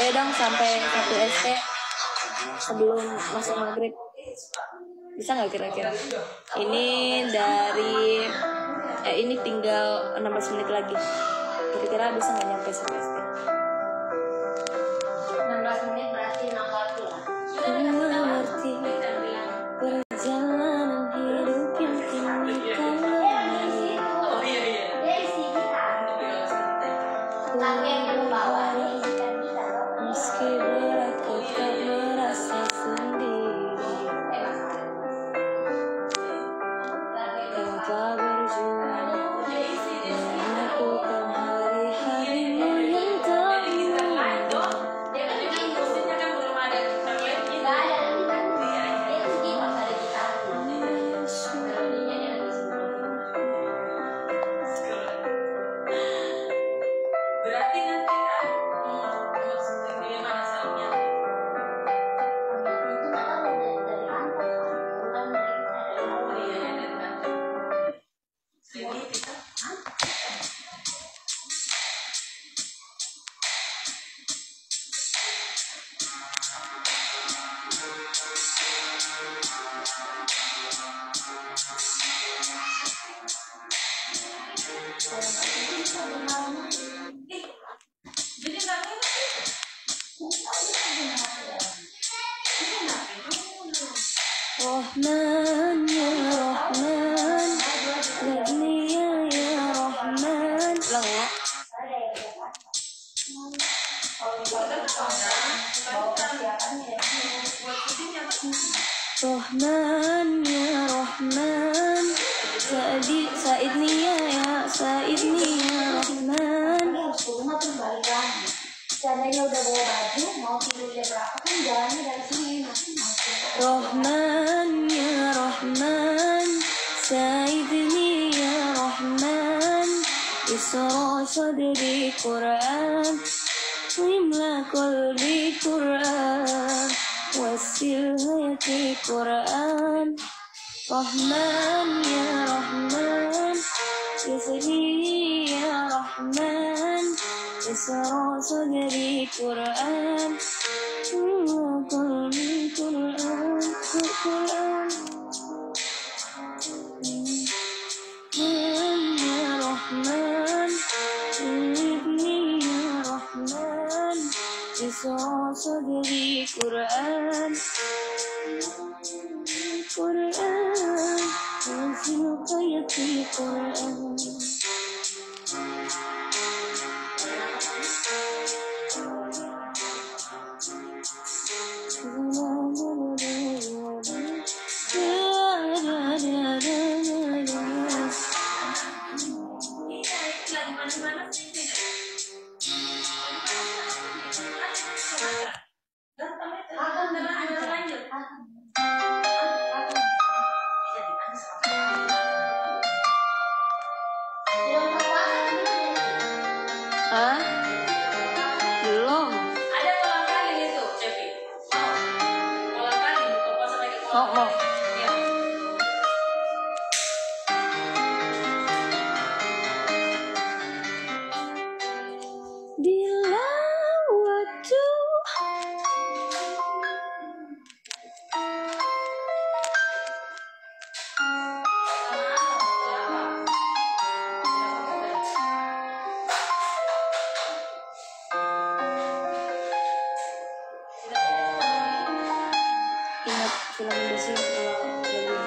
Ayo dong sampai 1 ST sebelum masuk maghrib. Bisa nggak kira-kira? Ini dari ini tinggal 16 menit lagi. Kira-kira bisa nggak nyampe 1 ST? 16 menit berarti 6 waktu lah. Mengerti perjalanan hidup yang kini kau lalui. Dari si kita. Target yang membawa dari kita loh. Meski berat kau tak merasa sendiri. Tanpa berjuang melakukan hari-harimu yang tak mudah. Berarti nanti maksudnya gimana soalnya? Jadi kita jadi nggak ngerti. Rahman ya Rahman, Ghania ya Rahman. Ulang ya. Rahman ya Rahman, Said Nia ya Said Nia Rahman. Rumah tuh balik lagi. Seandainya udah bawa baju, mau tidurnya berapa kan jalannya dari sini nanti masuk. Rahman ya Rahman, Saidni ya Rahman, Isra sadri Quran, Imla qalbi Quran, Wasil hayati Quran. Rahman ya Rahman, Isri ya Rahman, Isra sadri Quran, Imla qalbi Quran, Quran. Ya Rahman, Ibni ya Rahman, Isra sadri Quran, Quran, Wasil hayati Quran. Hah? Belum. Ada kolam kali itu, Cepi. Kolam kali, bapak sampai ke kolam Mau. kali. Iya. Bila waktu ingat film Indonesia kalau jadi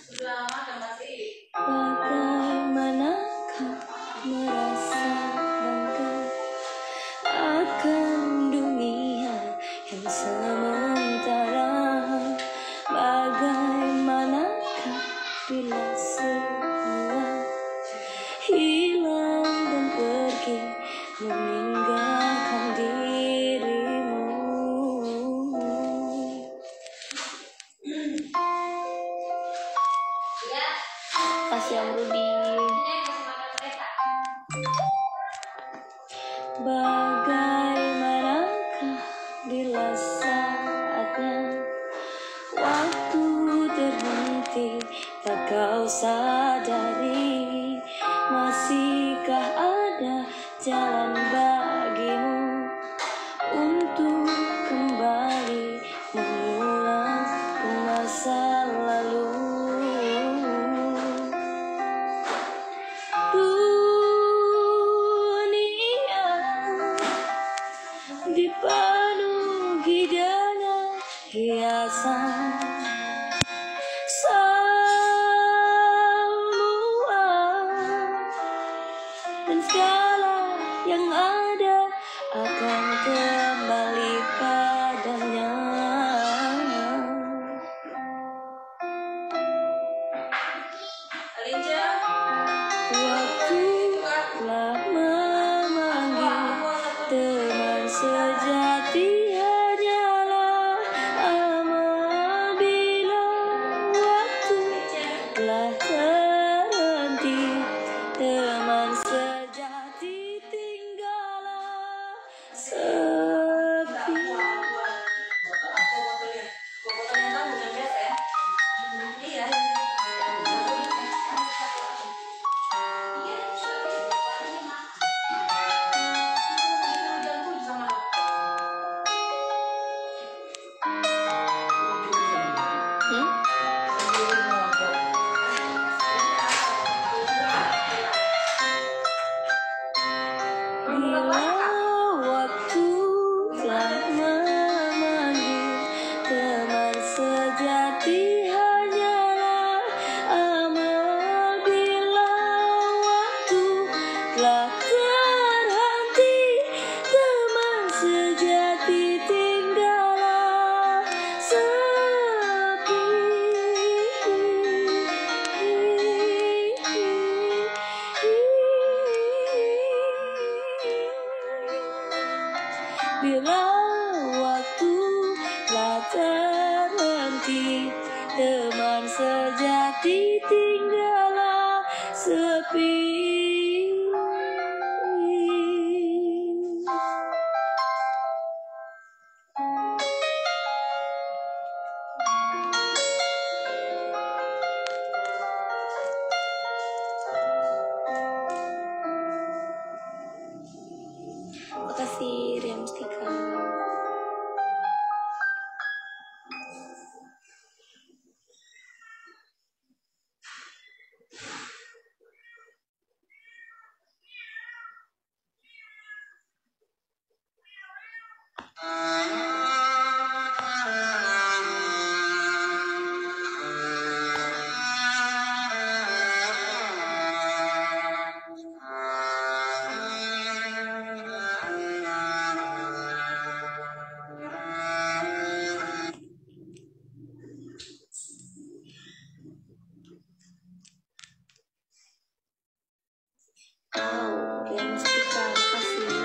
Sudah lama dan masih bagaimanakah merasa bangga akan dunia yang sementara? Bagaimanakah bila semua hilang dan pergi meninggalkan dirimu? Kasih Om Rudi. Bagaimanakah bila saatnya waktu terhenti, tak kau sadari masihkah ada jalan bagimu untuk kembali mengulang ke masa lalu? Dunia dipenuhi dengan hiasan, semua dan segala yang ada akan kembali padanya. Alinja, Waktu telah memanggil, teman sejati hanyalah amal. Bila waktu telah terhenti, teman sejati tinggallah sepi. iya. Bila waktu telah memanggil, teman sejati hanyalah amal. Bila waktu telah terhenti, teman sejati tinggallah sepi. Bila waktu telah terhenti, teman sejati tinggallah sepi. Makasih Ria Mustika. Ria Mustika, makasih.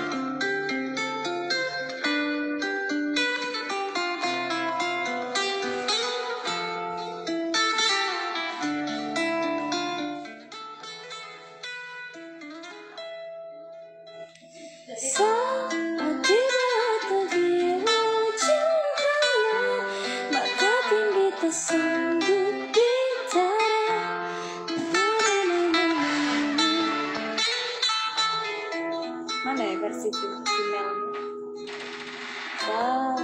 Saat tiba terbiru cahaya, mata tinggi tersandung bicara. Mana ya versi female-nya? Saat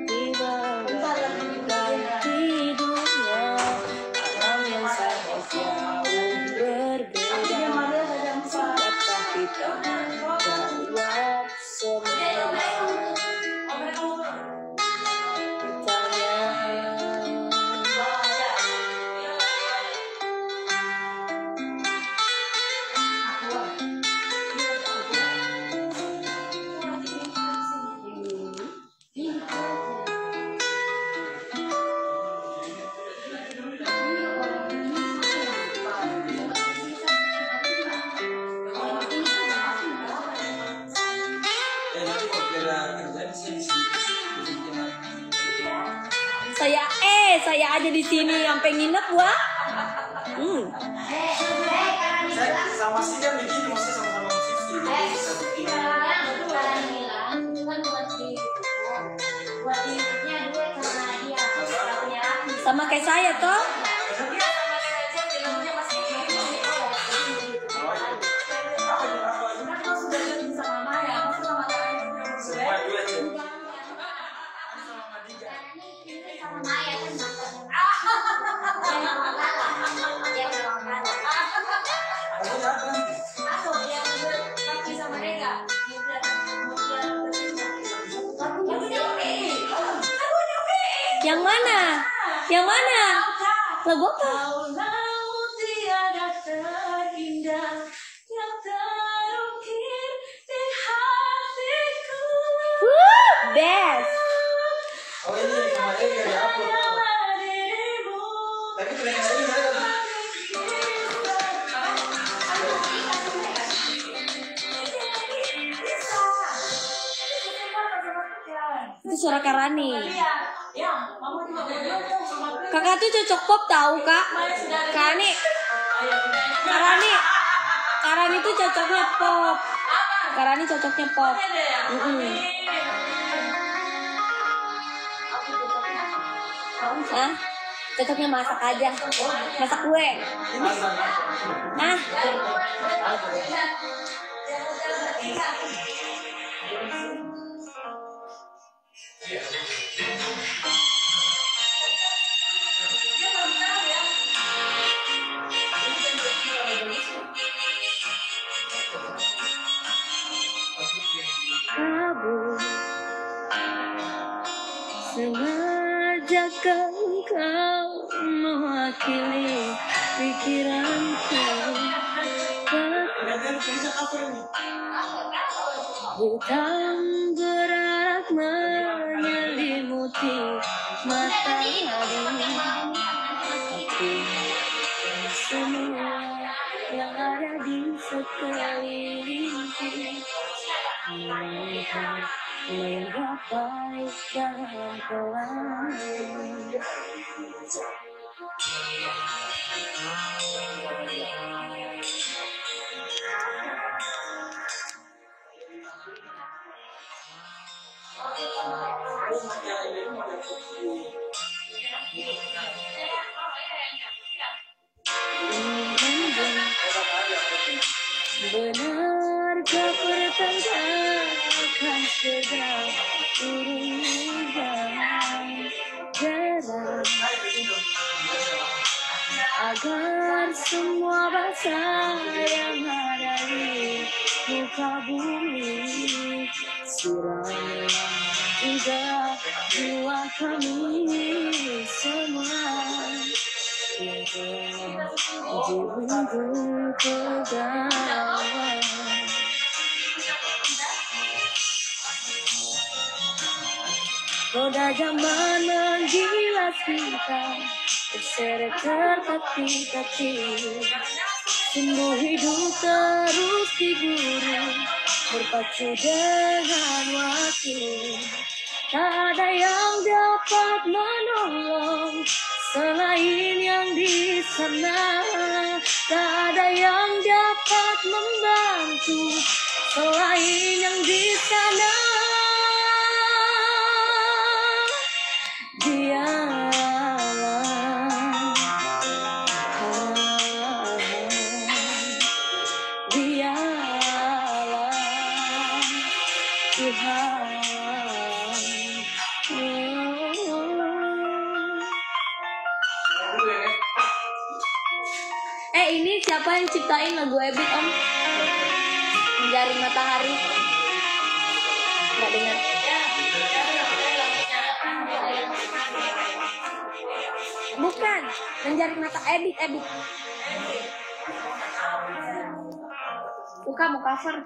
tiba ganti dunia, alam yang sangat jauh berbeda. Siapkah kita menjawab semua pertanyaan? Saya aja di sini sampai nginep, wah. Saya sama sih kan begini, maksudnya sama-sama musisi. Jadi bisa bikin. Sama kayak saya toh. Dia sama kayak aja, filmnya masih Oh, iya. Yang mana? Yang mana? Lagu apa? Laut tiada terindah yang terukir di hatiku. Best. Oh ini kemarin gak diupload. Hanyalah dirimu. Tapi telinga ini ada. Itu suara Karani. Ya, mama juga mau dong sama aku. Kakak tuh cocok pop tahu kak. Karani, Karani tuh cocoknya pop. Karani cocoknya pop. Hah? Cocoknya masak aja. Masak kue. Hah? Kabur sengaja engkau mewakili pikiranku. Gantian tulisan apa ini? Hitam berat menyelimuti matahari. Aku semua yang ada di sekelilingku menggapai dalam pelan. Benarkah pertanda akan segera turun hujan deras agar semua bangsa yang ada di muka bumi siramlah juga jiwa kami semua yang telah dibungkuk kegawalan. Roda zaman menggilas kita terseret tertatih-tatih. Sungguh hidup terus diburu berpacu dengan waktu. Tak ada yang dapat menolong selain yang di sana. Tak ada yang dapat membantu selain yang di sana. Dialah Tuhan. Ini siapa yang ciptain lagu Ebit om? Menjaring matahari. Nggak dengar. Bukan, menjaring mata Ebit. Suka mau cover.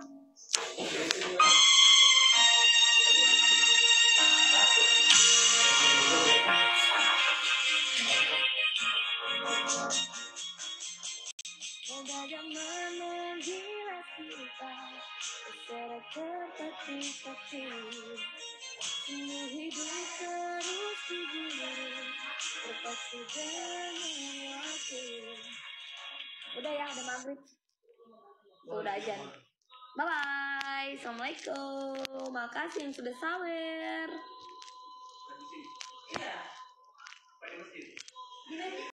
Udah ya, udah maghrib. Udah azan. Bye bye. Assalamualaikum. Makasih yang sudah sawer.